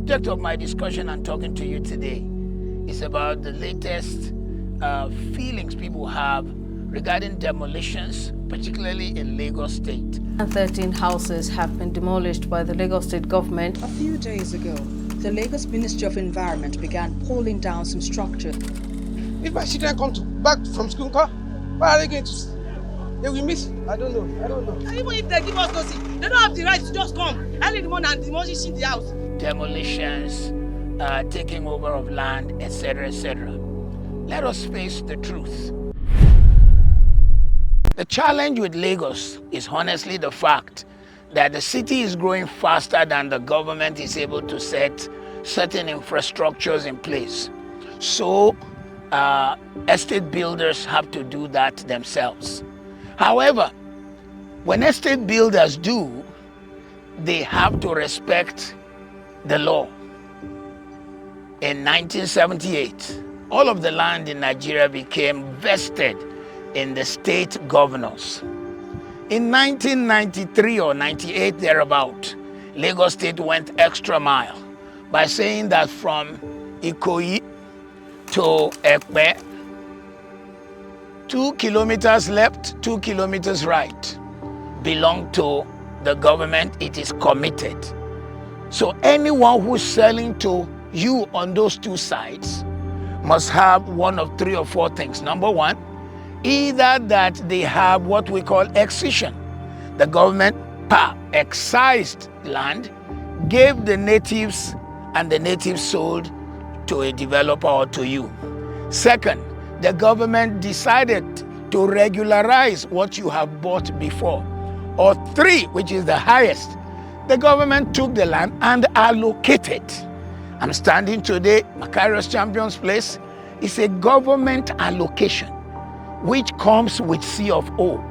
subject of my discussion and talking to you today is about the latest feelings people have regarding demolitions, particularly in Lagos State. 13 houses have been demolished by the Lagos State government. A few days ago, the Lagos Ministry of Environment began pulling down some structures. If my children come back from school, where are they going to? They will miss. I don't know. And even if they give us notice, they don't have the right to just come early in the morning and demolishing the house. Demolitions, taking over of land, etc., etc. Let us face the truth. The challenge with Lagos is honestly the fact that the city is growing faster than the government is able to set certain infrastructures in place. So estate builders have to do that themselves. However, when estate builders do, they have to respect the law. In 1978, all of the land in Nigeria became vested in the state governors. In 1993 or 98 thereabout, Lagos State went extra mile by saying that from Ikoyi to Ekpe, 2 kilometers left, 2 kilometers right, belong to the government. It is committed. So anyone who's selling to you on those two sides must have one of 3 or 4 things. Number one, either that they have what we call excision. The government excised land, gave the natives, and the natives sold to a developer or to you. Second, the government decided to regularize what you have bought before. Or 3, which is the highest, the government took the land and allocated. I'm standing today, Macarius Champions Place. It's a government allocation, which comes with C of O.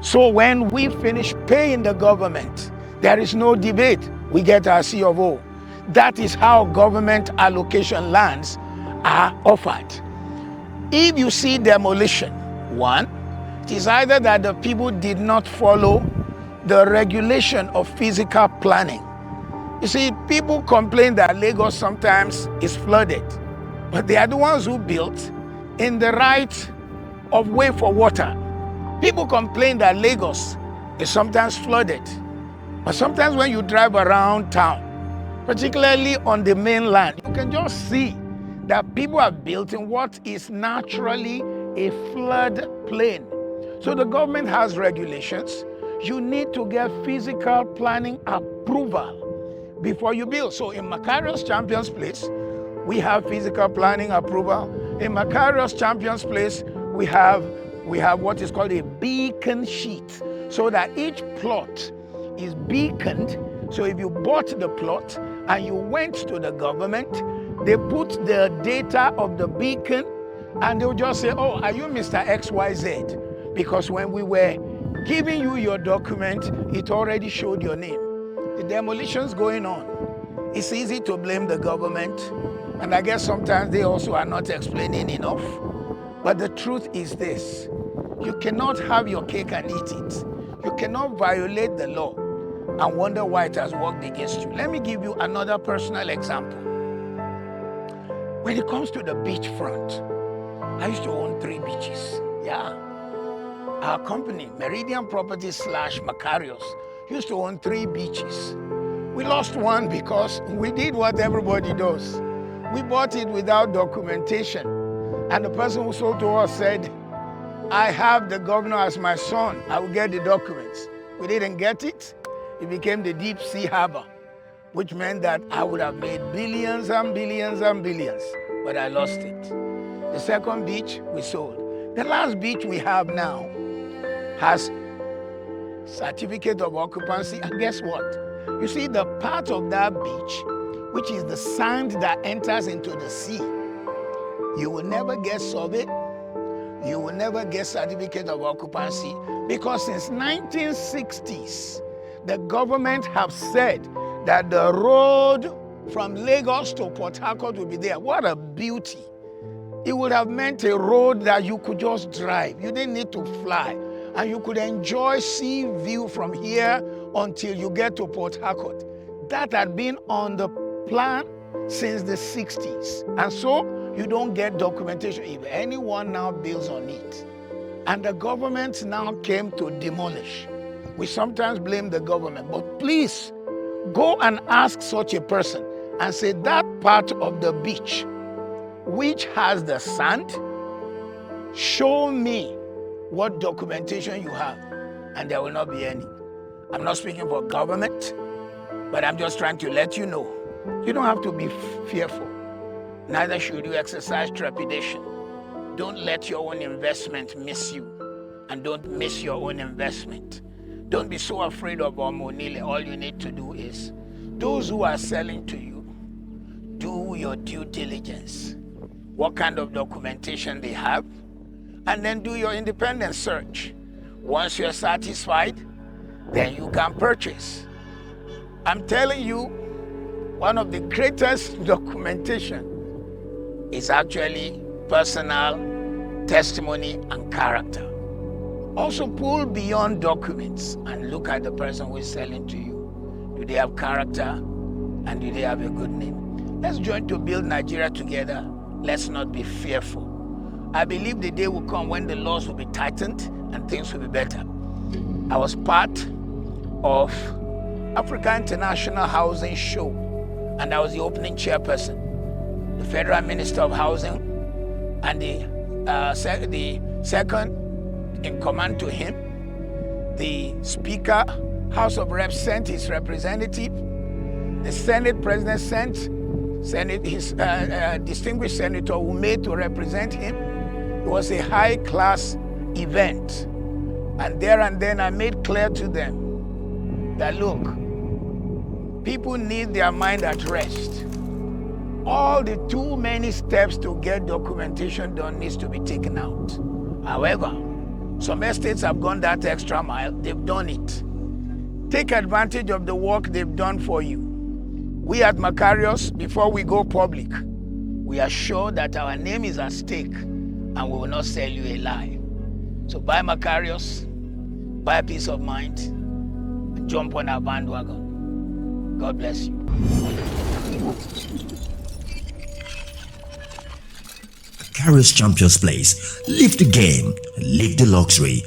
So when we finish paying the government, there is no debate. We get our C of O. That is how government allocation lands are offered. If you see demolition, 1, it is either that the people did not follow the regulation of physical planning. You see, people complain that Lagos sometimes is flooded, but they are the ones who built in the right of way for water. People complain that Lagos is sometimes flooded, but sometimes when you drive around town, particularly on the mainland, you can just see that people are built in what is naturally a flood plain. So the government has regulations. You need to get physical planning approval before you build. So in Macarius Champions Place, we have physical planning approval. In Macarius Champions Place, we have what is called a beacon sheet, so that each plot is beaconed. So if you bought the plot and you went to the government, they put the data of the beacon and they'll just say, oh, are you Mr. XYZ? Because when we were giving you your document, it already showed your name. The demolition's going on. It's easy to blame the government, and I guess sometimes they also are not explaining enough. But the truth is this: you cannot have your cake and eat it. You cannot violate the law and wonder why it has worked against you. Let me give you another personal example. When it comes to the beachfront, I used to own 3 beaches. Yeah. Our company, Meridian Properties / Macarius, used to own 3 beaches. We lost one because we did what everybody does. We bought it without documentation. And the person who sold to us said, I have the governor as my son. I will get the documents. We didn't get it. It became the deep sea harbor, which meant that I would have made billions and billions and billions, but I lost it. The second beach we sold. The last beach we have now has certificate of occupancy, and guess what? You see, the part of that beach, which is the sand that enters into the sea, you will never get survey, you will never get certificate of occupancy, because since 1960s, the government have said that the road from Lagos to Port Harcourt will be there. What a beauty. It would have meant a road that you could just drive. You didn't need to fly. And you could enjoy sea view from here until you get to Port Harcourt. That had been on the plan since the 60s. And so you don't get documentation. If anyone now builds on it, and the government now came to demolish, we sometimes blame the government, but please go and ask such a person and say, that part of the beach which has the sand, show me what documentation you have, and there will not be any. I'm not speaking for government, but I'm just trying to let you know, you don't have to be fearful. Neither should you exercise trepidation. Don't let your own investment miss you, and don't miss your own investment. Don't be so afraid of Omonile. All you need to do is, those who are selling to you, do your due diligence. What kind of documentation they have, and then do your independent search. Once you're satisfied, then you can purchase. I'm telling you, one of the greatest documentation is actually personal testimony and character. Also pull beyond documents and look at the person who is selling to you. Do they have character, and do they have a good name? Let's join to build Nigeria together. Let's not be fearful. I believe the day will come when the laws will be tightened and things will be better. I was part of Africa International Housing Show, and I was the opening chairperson. The Federal Minister of Housing and the second in command to him, the Speaker, House of Reps sent his representative, the Senate President sent his distinguished senator who made to represent him. It was a high-class event. And there and then I made clear to them that, look, people need their mind at rest. All the too many steps to get documentation done needs to be taken out. However, some estates have gone that extra mile. They've done it. Take advantage of the work they've done for you. We at Macarius, before we go public, we are sure that our name is at stake, and we will not sell you a lie. So buy Macarius, buy peace of mind, and jump on our bandwagon. God bless you. Macarius Champions Place. Live the game, live the luxury.